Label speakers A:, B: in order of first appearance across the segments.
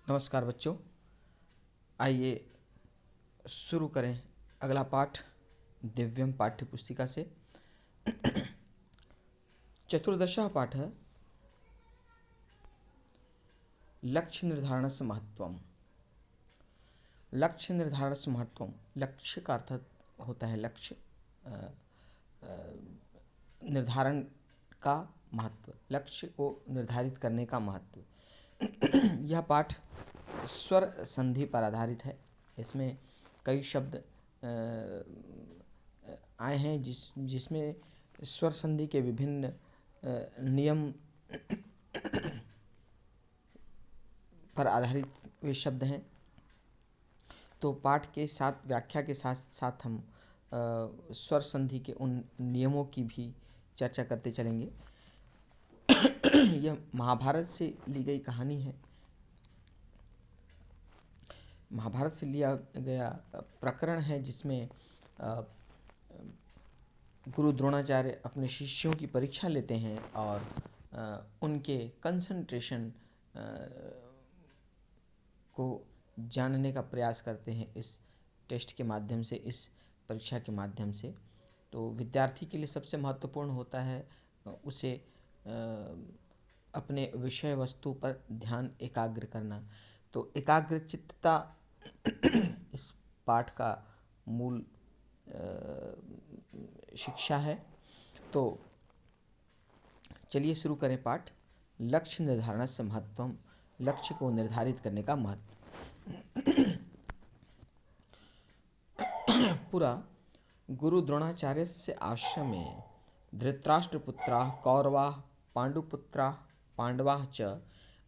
A: नमस्कार बच्चों, आइए शुरू करें अगला पाठ दिव्यम पाठ्य पुस्तिका से। चतुर्दशः पाठः लक्ष्य निर्धारणस्य महत्वम। लक्ष्य निर्धारणस्य महत्वम, लक्ष्य का अर्थ होता है लक्ष्य निर्धारण का महत्व, लक्ष्य को निर्धारित करने का महत्व। यह पाठ स्वर संधि पर आधारित है। इसमें कई शब्द आए हैं जिसमें स्वर संधि के विभिन्न नियम पर आधारित वे शब्द हैं। तो पाठ के साथ व्याख्या के साथ साथ हम स्वर संधि के उन नियमों की भी चर्चा करते चलेंगे। यह महाभारत से ली गई कहानी है। महाभारत से लिया गया प्रकरण है जिसमें गुरु द्रोणाचार्य अपने शिष्यों की परीक्षा लेते हैं और उनके कंसंट्रेशन को जानने का प्रयास करते हैं इस टेस्ट के माध्यम से, इस परीक्षा के माध्यम से। तो विद्यार्थी के लिए सबसे महत्वपूर्ण होता है उसे अपने विषय वस्तु पर ध्यान एकाग्र करना। तो एकाग्रचित्तता इस पाठ का मूल शिक्षा है। तो चलिए शुरू करें पाठ। लक्ष्य निर्धारणस्य महत्वम, लक्ष्य को निर्धारित करने का महत्व। पुरा गुरु द्रोणाचार्यस्य आश्रमे धृतराष्ट्रपुत्राः कौरवाः पाण्डुपुत्राः पाण्डवाः च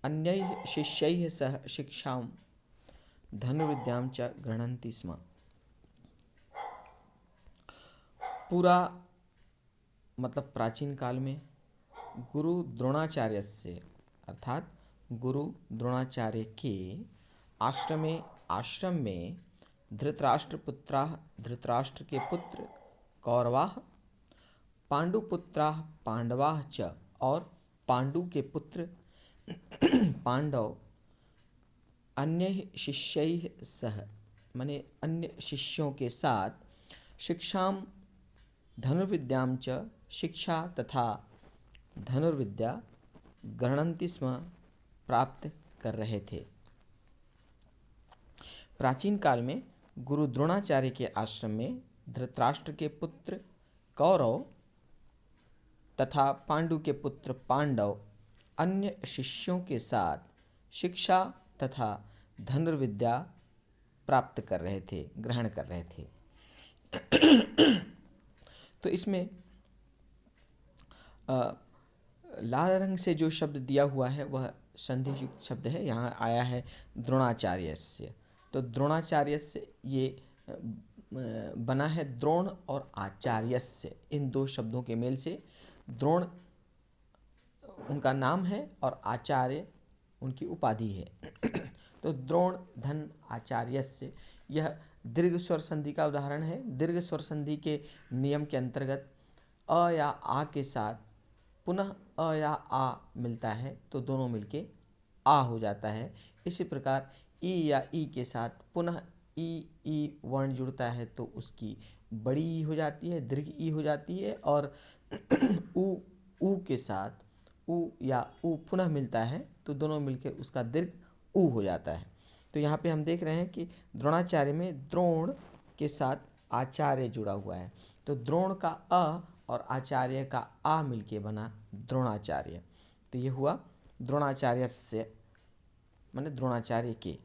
A: अन्यैः शिष्यैः सह शिक्षां धनुर्विद्यां च गृह्णन्ति स्म। पूरा मतलब प्राचीन काल में गुरु द्रोणाचार्य से अर्थात गुरु द्रोणाचार्य के आश्रम में धृतराष्ट्रपुत्राः, धृतराष्ट्र के पुत्र कौरवाः, पांडुपुत्राः पांडवाः च और पांडु के पुत्र पांडव, अन्य शिष्यैः सह माने अन्य शिष्यों के साथ शिक्षाम धनुर्विद्यां च शिक्षा तथा धनुर्विद्या गृह्णन्ति स्म प्राप्त कर रहे थे। प्राचीन काल में गुरु द्रोणाचार्य के आश्रम में धृतराष्ट्र के पुत्र कौरव तथा पांडु के पुत्र पांडव अन्य शिष्यों के साथ शिक्षा तथा धनुर्विद्या प्राप्त कर रहे थे, ग्रहण कर रहे थे। तो इसमें लाल रंग से जो शब्द दिया हुआ है वह संधियुक्त शब्द है। यहाँ आया है द्रोणाचार्यस्य। तो द्रोणाचार्यस्य ये बना है द्रोण और आचार्यस्य, इन दो शब्दों के मेल से। द्रोण उनका नाम है और आचार्य उनकी उपाधि है। तो द्रोण धन आचार्यस्य, यह दीर्घ स्वर संधि का उदाहरण है। दीर्घ स्वर संधि के नियम के अंतर्गत अ या आ के साथ पुनः अ या आ मिलता है तो दोनों मिलके आ हो जाता है। इसी प्रकार ई या ई के साथ पुनः ई वर्ण जुड़ता है तो उसकी बड़ी ई हो जाती है, दीर्घ ई हो जाती है। और ऊ के साथ ऊ या ऊ पुनः मिलता है तो दोनों मिलकर उसका दीर्घ ऊ हो जाता है। तो यहाँ पे हम देख रहे हैं कि द्रोणाचार्य में द्रोण के साथ आचार्य जुड़ा हुआ है। तो द्रोण का अ और आचार्य का आ मिलके बना द्रोणाचार्य। तो ये हुआ द्रोणाचार्य से माने द्रोणाचार्य के।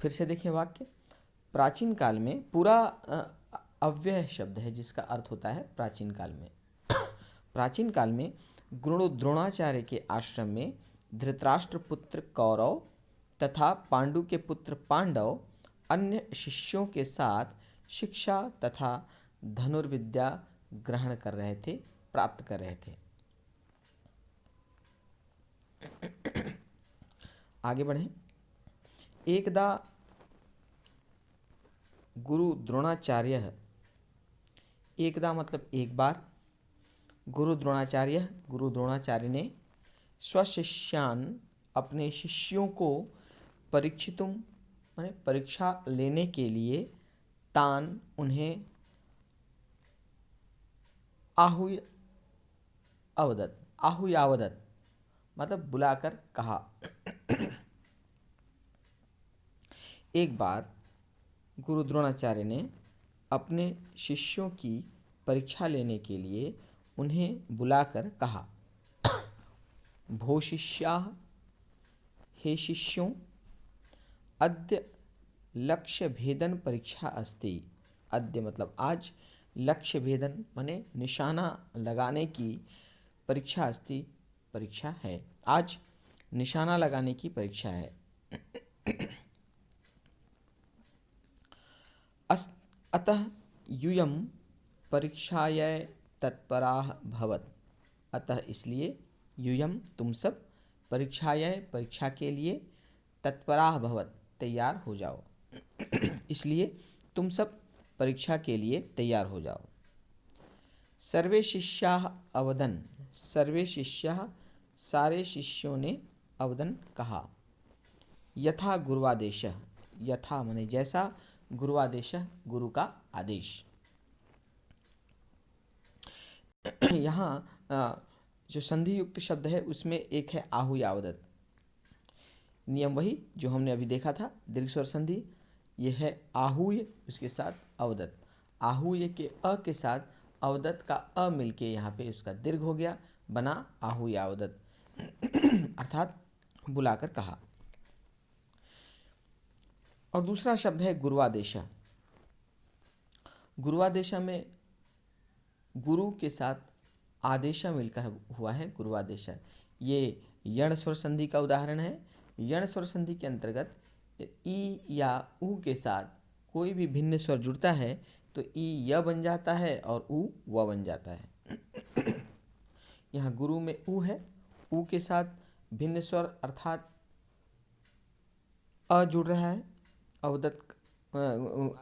A: फिर से देखें वाक्य। प्राचीन काल में पूरा अव्यय शब्द है जिसका अर्थ होता है प्राचीन काल में। प्राचीन काल में गुरु द्रोणाचार्य के आश्रम में धृतराष्ट्र पुत्र कौरव तथा पांडु के पुत्र पांडव अन्य शिष्यों के साथ शिक्षा तथा धनुर्विद्या ग्रहण कर रहे थे, प्राप्त कर रहे थे। आगे बढ़ें। एकदा गुरु द्रोणाचार्य, एकदा मतलब एक बार, गुरु द्रोणाचार्य ने स्वशिष्यान अपने शिष्यों को परीक्षितुम माने परीक्षा लेने के लिए तान उन्हें आहूय अवदत आहूयावदत मतलब बुलाकर कहा। एक बार गुरु द्रोणाचार्य ने अपने शिष्यों की परीक्षा लेने के लिए उन्हें बुलाकर कहा, भो शिष्याः, हे शिष्यों, अद्य लक्ष्य भेदन परीक्षा अस्ति। अद्य मतलब आज, लक्ष्य भेदन माने निशाना लगाने की परीक्षा अस्ति परीक्षा है। आज निशाना लगाने की परीक्षा है। अतः यूयं परीक्षायै तत्पराः भवत्। अतः इसलिए यूयं तुम सब परीक्षायै परीक्षा के लिए तत्पराः भवत् तैयार हो जाओ। इसलिए तुम सब परीक्षा के लिए तैयार हो जाओ। सर्वे शिष्याः अवदन्, सर्वे शिष्याः सारे शिष्यों ने अवदन् कहा। यथा गुरुवादेशः, यथा माने जैसा, गुरुवादेशः गुरु का आदेश। यहाँ जो संधि युक्त शब्द है उसमें एक है आहूयावदत। नियम वही जो हमने अभी देखा था, दीर्घ स्वर संधि। यह है आहूय, उसके साथ अवदत। आहूय के अ के साथ अवदत का अ मिलके यहाँ पे उसका दीर्घ हो गया, बना आहूयावदत। अर्थात बुलाकर कहा। और दूसरा शब्द है गुरुवादेशः। गुरुवादेशः में गुरु के साथ आदेश मिलकर हुआ है गुरुवादेशः। ये यण स्वर संधि का उदाहरण है। यण स्वर संधि के अंतर्गत ई या उ के साथ कोई भी भिन्न स्वर जुड़ता है तो ई य बन जाता है और उ व बन जाता है। यहाँ गुरु में उ है, उ के साथ भिन्न स्वर अर्थात अ जुड़ रहा है, अवदत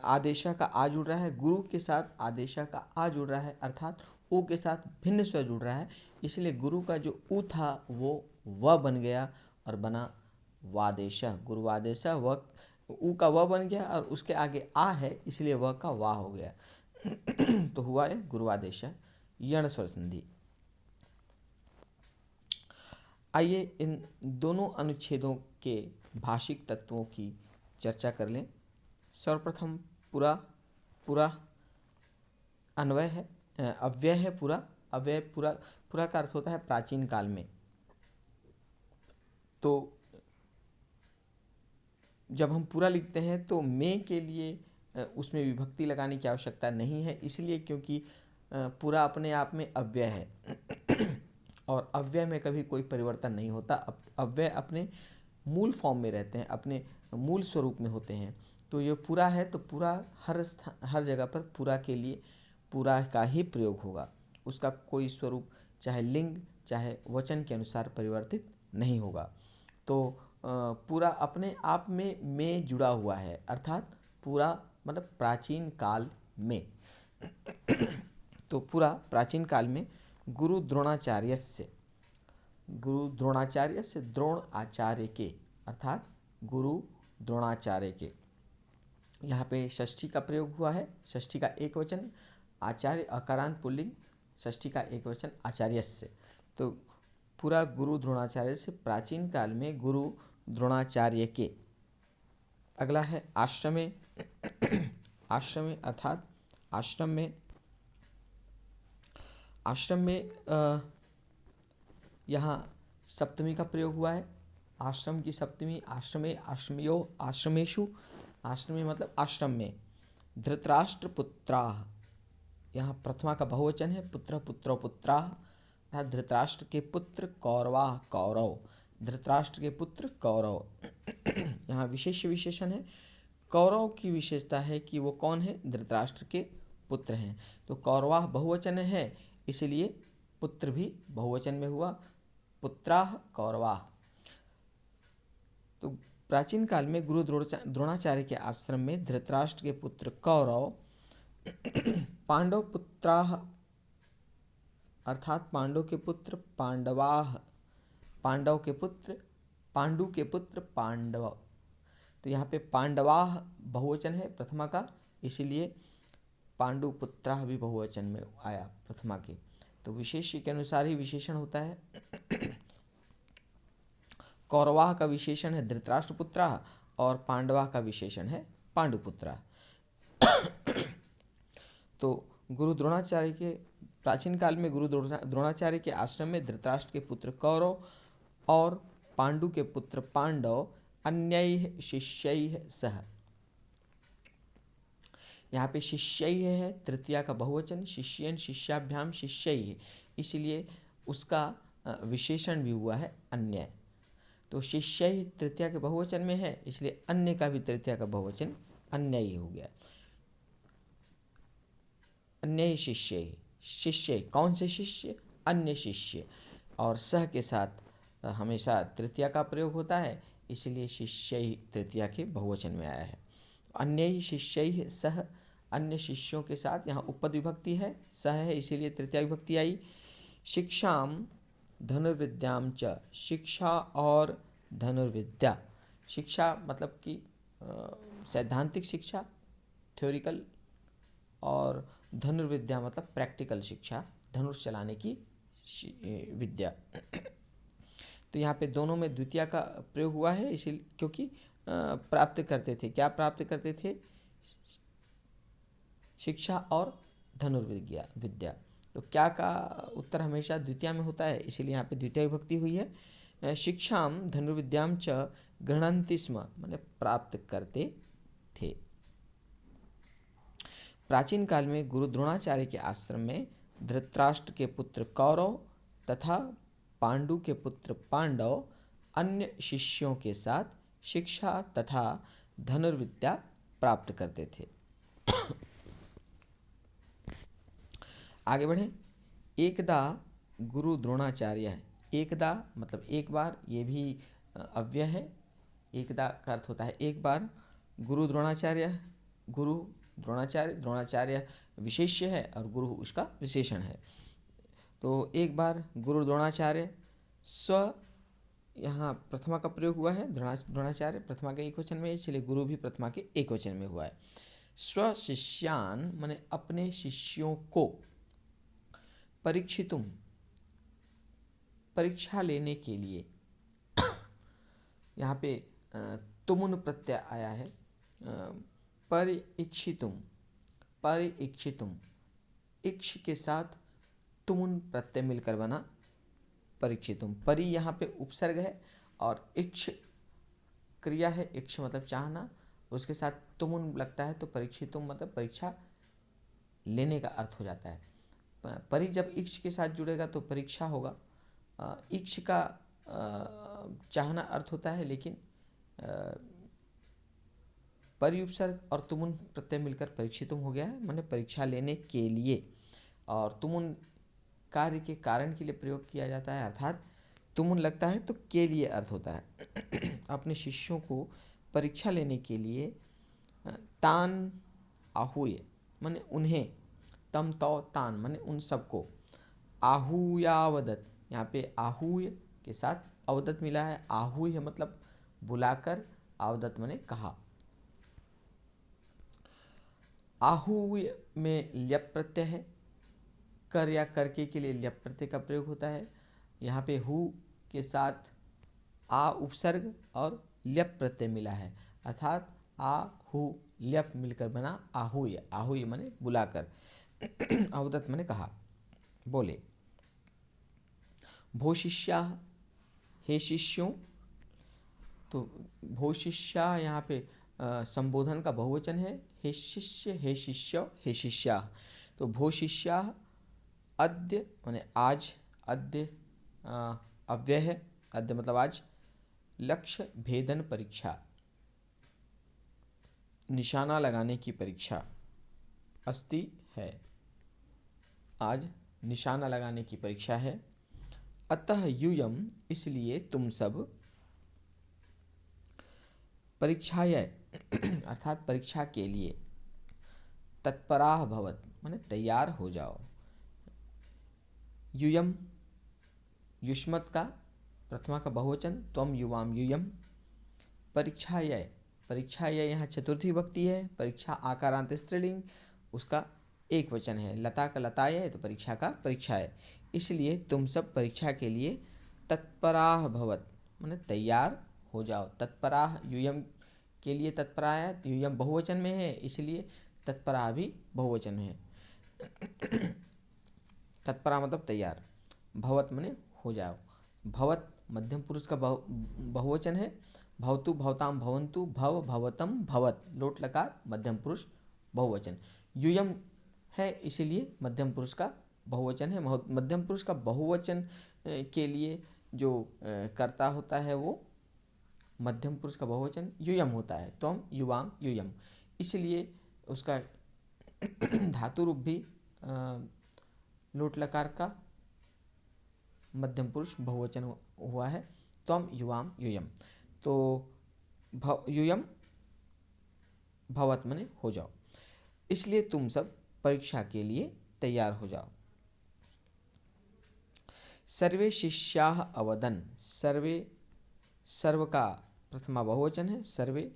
A: आदेशा का आ जुड़ रहा है। गुरु के साथ आदेशा का आ जुड़ रहा है अर्थात उ के साथ भिन्न स्वर जुड़ रहा है। इसलिए गुरु का जो उ था वो व बन गया और बना वादेशः, गुरुवादेशः। व उ का व बन गया और उसके आगे आ है इसलिए व का वा हो गया। तो हुआ है गुरुवादेशः, यण स्वर संधि। आइए इन दोनों अनुच्छेदों के भाषिक तत्वों की चर्चा कर लें। सर्वप्रथम पूरा अन्वय है, अव्यय है पूरा। अव्यय पूरा का अर्थ होता है प्राचीन काल में। तो जब हम पूरा लिखते हैं तो में के लिए उसमें विभक्ति लगाने की आवश्यकता नहीं है, इसलिए क्योंकि पूरा अपने आप में अव्यय है और अव्यय में कभी कोई परिवर्तन नहीं होता। अव्यय अपने मूल फॉर्म में रहते हैं, अपने मूल स्वरूप में होते हैं। तो ये पूरा है तो पूरा हर जगह पर पूरा के लिए पूरा का ही प्रयोग होगा। उसका कोई स्वरूप चाहे लिंग चाहे वचन के अनुसार परिवर्तित नहीं होगा। तो पूरा अपने आप में जुड़ा हुआ है अर्थात पूरा मतलब प्राचीन काल में। तो पूरा प्राचीन काल में गुरु द्रोणाचार्यस्य द्रोण आचार्य के अर्थात गुरु द्रोणाचार्य के। यहाँ पे षष्ठी का प्रयोग हुआ है, षष्ठी का एक वचन, आचार्य अकारांत पुल्लिंग, षष्ठी का एक वचन आचार्यस्य। तो पूरा गुरु द्रोणाचार्य से प्राचीन काल में गुरु द्रोणाचार्य के। अगला है आश्रमे। आश्रमे अर्थात आश्रम में यहाँ सप्तमी का प्रयोग हुआ है। आश्रम की सप्तमी आश्रमे, आश्रमयो, आश्रमेषु। आश्रमे मतलब आश्रम में। धृतराष्ट्र पुत्राः, यहाँ प्रथमा का बहुवचन है, पुत्र पुत्रो पुत्राः। अर्थात धृतराष्ट्र के पुत्र कौरवाः, कौरव। धृतराष्ट्र के पुत्र कौरव। यहाँ विशेष विशेषण है। कौरव की विशेषता है कि वो कौन है, धृतराष्ट्र के पुत्र हैं। तो कौरवाः बहुवचन है इसलिए पुत्र भी बहुवचन में हुआ, पुत्राः कौरवाः। तो प्राचीन काल में गुरु द्रोणाचार्य के आश्रम में धृतराष्ट्र के पुत्र कौरव, पांडव पुत्राः अर्थात पांडव के पुत्र पांडवाः पांडव के पुत्र, पांडु के पुत्र पांडव। तो यहाँ पे पांडवाह बहुवचन है प्रथमा का, इसीलिए पांडु पुत्राः भी बहुवचन में आया प्रथमा के। तो विशेष्य के अनुसार ही विशेषण होता है। कौरवाह का विशेषण है धृतराष्ट्रपुत्राः और पांडवाह का विशेषण है पांडुपुत्राः। तो गुरु द्रोणाचार्य के प्राचीन काल में गुरु द्रोणाचार्य के आश्रम में धृतराष्ट्र के पुत्र कौरव और पांडु के पुत्र पांडव अन्यैः शिष्यैः सह। यहाँ पे शिष्यैः है तृतीया का बहुवचन, शिष्यन शिष्याभ्याम शिष्यैः, इसलिए उसका विशेषण भी हुआ है अन्य। तो शिष्यैः तृतीया के बहुवचन में है, इसलिए अन्य का भी तृतीया का बहुवचन अन्य ही हो गया। अन्य शिष्य, शिष्य कौन से शिष्य? अन्य शिष्य। और सह के साथ हमेशा तृतीया का प्रयोग होता है, इसलिए शिष्य तृतीया के बहुवचन में आया है। अन्य ही शिष्य सह, अन्य शिष्यों के साथ, यहाँ उपपद विभक्ति है, सह है इसीलिए तृतीया विभक्ति आई। शिक्षाम धनुर्विद्याम च, शिक्षा और धनुर्विद्या। शिक्षा मतलब कि सैद्धांतिक शिक्षा थ्योरिकल, और धनुर्विद्या मतलब प्रैक्टिकल शिक्षा, धनुष चलाने की विद्या। तो यहाँ पे दोनों में द्वितीया का प्रयोग हुआ है, इसीलिए क्योंकि प्राप्त करते थे, क्या प्राप्त करते थे? शिक्षा और धनुर्विद्या। तो क्या का उत्तर हमेशा द्वितीया में होता है, इसीलिए यहाँ पे द्वितीय विभक्ति हुई है। शिक्षाम धनुर्विद्याम च गृह्णन्ति स्म, माने प्राप्त करते थे। प्राचीन काल में गुरु द्रोणाचार्य के आश्रम में धृतराष्ट्र के पुत्र कौरव तथा पांडु के पुत्र पांडव अन्य शिष्यों के साथ शिक्षा तथा धनुर्विद्या प्राप्त करते थे। आगे बढ़े। एकदा गुरु द्रोणाचार्य, एकदा मतलब एक बार, ये भी अव्यय है। एकदा का अर्थ होता है एक बार। गुरु द्रोणाचार्य, गुरु द्रोणाचार्य, द्रोणाचार्य विशेष्य है और गुरु उसका विशेषण है। तो एक बार गुरु द्रोणाचार्य, स्व यहाँ प्रथमा का प्रयोग हुआ है, द्रोणाचार्य प्रथमा के एक वचन में, इसलिए गुरु भी प्रथमा के एक वचन में हुआ है। स्व शिष्यान माने अपने शिष्यों को, परीक्षितुम परीक्षा लेने के लिए, यहाँ पे तुमुन प्रत्यय आया है। परीक्षितुम, परीक्षितुम, इक्ष के साथ तुमुन प्रत्यय मिलकर बना परीक्षितुम। परी यहाँ पे उपसर्ग है और इक्ष क्रिया है, इक्ष मतलब चाहना, उसके साथ तुमुन लगता है तो परीक्षितुम मतलब परीक्षा लेने का अर्थ हो जाता है। परी जब इक्ष के साथ जुड़ेगा तो परीक्षा होगा। इक्ष का चाहना अर्थ होता है, लेकिन परि उपसर्ग और तुमुन प्रत्यय मिलकर परीक्षितुम हो गया है, माने परीक्षा लेने के लिए। और तुमुन कार्य के कारण के लिए प्रयोग किया जाता है, अर्थात तुमुन लगता है तो के लिए अर्थ होता है। अपने शिष्यों को परीक्षा लेने के लिए तान आहूय माने उन्हें, तम तौ तान माने उन सबको, आहूयावदत, यहाँ पे आहूय के साथ अवदत मिला है। आहूय मतलब बुलाकर, अवदत माने कहा। आहूय में ल्यप प्रत्यय है, कर या करके के लिए ल्यप प्रत्यय का प्रयोग होता है। यहाँ पे हु के साथ आ उपसर्ग और ल्यप प्रत्यय मिला है, अर्थात आ हु ल्यप मिलकर बना आहूय। आहूय माने बुलाकर, अवदत माने कहा, बोले। भो शिष्या, हे शिष्यों। तो भो शिष्या यहाँ पे संबोधन का बहुवचन है, हे शिष्य, हे शिष्य, हे शिष्या। तो भो शिष्या अद्य माने आज, अद्य अव्यय है, अद्य मतलब आज। लक्ष्य भेदन परीक्षा, निशाना लगाने की परीक्षा, अस्ति है, आज निशाना लगाने की परीक्षा है। अतः यूयम इसलिए तुम सब, परीक्षाय अर्थात परीक्षा के लिए, तत्पराः भवत माने तैयार हो जाओ। यूयम युष्मत का प्रथमा का बहुवचन त्वम युवाम यूयम। परीक्षाय, परीक्षाय यहाँ चतुर्थी विभक्ति है। परीक्षा आकारांत स्त्रीलिंग, उसका एक वचन है। लता का लताय, तो परीक्षा का परीक्षाय। इसलिए तुम सब परीक्षा के लिए तत्पराः भवत, माने तैयार हो जाओ। तत्पराः यूयम के लिए तत्परा है, तो यूयम बहुवचन में है, इसलिए तत्परा भी बहुवचन में है। तत्परा मतलब तैयार, भवत माने हो जाओ। भवत मध्यम पुरुष का बहुवचन है। भवतु भवताम भवन्तु, भव भवतम भवत, लोट लकार मध्यम पुरुष बहुवचन। यूयम है इसीलिए मध्यम पुरुष का बहुवचन है। मध्यम पुरुष का बहुवचन के लिए जो कर्ता होता है वो मध्यम पुरुष का बहुवचन यूयम होता है। त्वम युवाम यूयम, इसलिए उसका धातु रूप भी लोट लकार का मध्यम पुरुष बहुवचन हुआ है, त्वम युवाम यूयम। तो यूयम भवत मने हो जाओ, इसलिए तुम सब परीक्षा के लिए तैयार हो जाओ। सर्वे शिष्याः अवदन्, सर्वे सर्व का प्रथमा बहुवचन है। सर्वे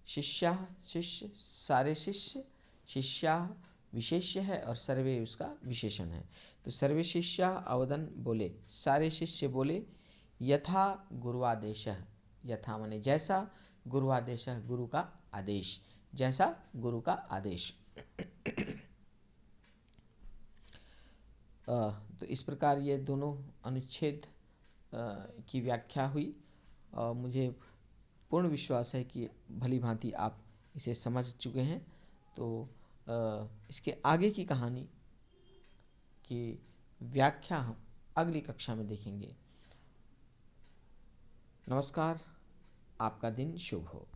A: शिष्याः शिष्य, सारे शिष्य, शिष्याः विशेष्य है और सर्वे उसका विशेषण है। तो सर्वे शिष्याः अवदन् बोले, सारे शिष्य बोले, यथा गुरुआदेशः, यथा माने जैसा, गुरुआदेशः गुरु का आदेश, जैसा गुरु का आदेश। तो इस प्रकार ये दोनों अनुच्छेद की व्याख्या हुई और मुझे पूर्ण विश्वास है कि भली भांति आप इसे समझ चुके हैं। तो इसके आगे की कहानी की व्याख्या हम अगली कक्षा में देखेंगे। नमस्कार, आपका दिन शुभ हो।